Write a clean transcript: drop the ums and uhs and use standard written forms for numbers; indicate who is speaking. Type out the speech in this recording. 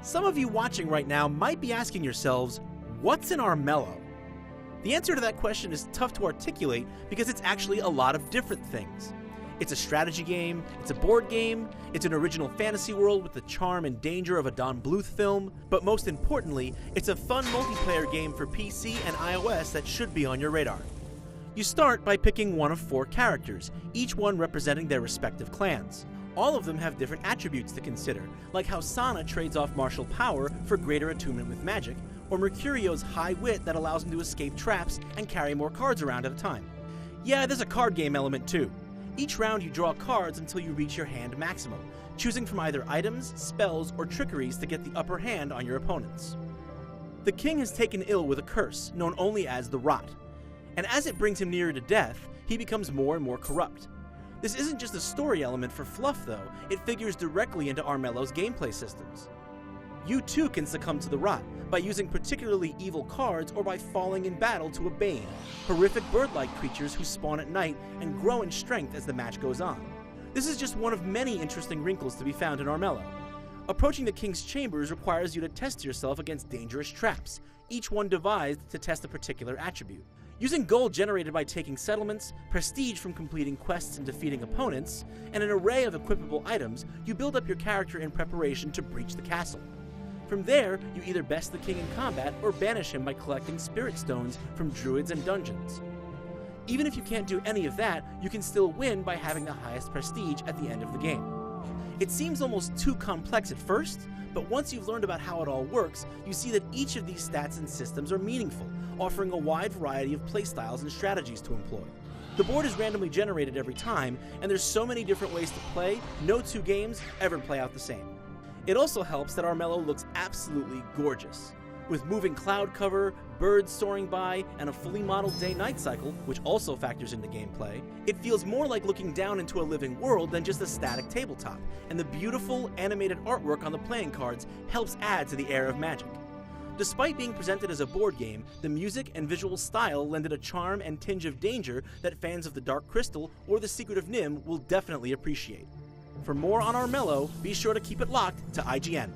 Speaker 1: Some of you watching right now might be asking yourselves, what's an Armello? The answer to that question is tough to articulate because it's actually a lot of different things. It's a strategy game, it's a board game, it's an original fantasy world with the charm and danger of a Don Bluth film, but most importantly, it's a fun multiplayer game for PC and iOS that should be on your radar. You start by picking one of 4 characters, each one representing their respective clans. All of them have different attributes to consider, like how Sana trades off martial power for greater attunement with magic, or Mercurio's high wit that allows him to escape traps and carry more cards around at a time. Yeah, there's a card game element too. Each round you draw cards until you reach your hand maximum, choosing from either items, spells, or trickeries to get the upper hand on your opponents. The king has taken ill with a curse, known only as the Rot, and as it brings him nearer to death, he becomes more and more corrupt. This isn't just a story element for fluff though, it figures directly into Armello's gameplay systems. You too can succumb to the Rot by using particularly evil cards or by falling in battle to a Bane, horrific bird-like creatures who spawn at night and grow in strength as the match goes on. This is just one of many interesting wrinkles to be found in Armello. Approaching the King's Chambers requires you to test yourself against dangerous traps, each one devised to test a particular attribute. Using gold generated by taking settlements, prestige from completing quests and defeating opponents, and an array of equipable items, you build up your character in preparation to breach the castle. From there, you either best the king in combat or banish him by collecting spirit stones from druids and dungeons. Even if you can't do any of that, you can still win by having the highest prestige at the end of the game. It seems almost too complex at first, but once you've learned about how it all works, you see that each of these stats and systems are meaningful, offering a wide variety of playstyles and strategies to employ. The board is randomly generated every time, and there's so many different ways to play, no 2 games ever play out the same. It also helps that Armello looks absolutely gorgeous. With moving cloud cover, birds soaring by, and a fully modeled day-night cycle, which also factors into gameplay, it feels more like looking down into a living world than just a static tabletop, and the beautiful, animated artwork on the playing cards helps add to the air of magic. Despite being presented as a board game, the music and visual style lend it a charm and tinge of danger that fans of the Dark Crystal or the Secret of Nim will definitely appreciate. For more on Armello, be sure to keep it locked to IGN.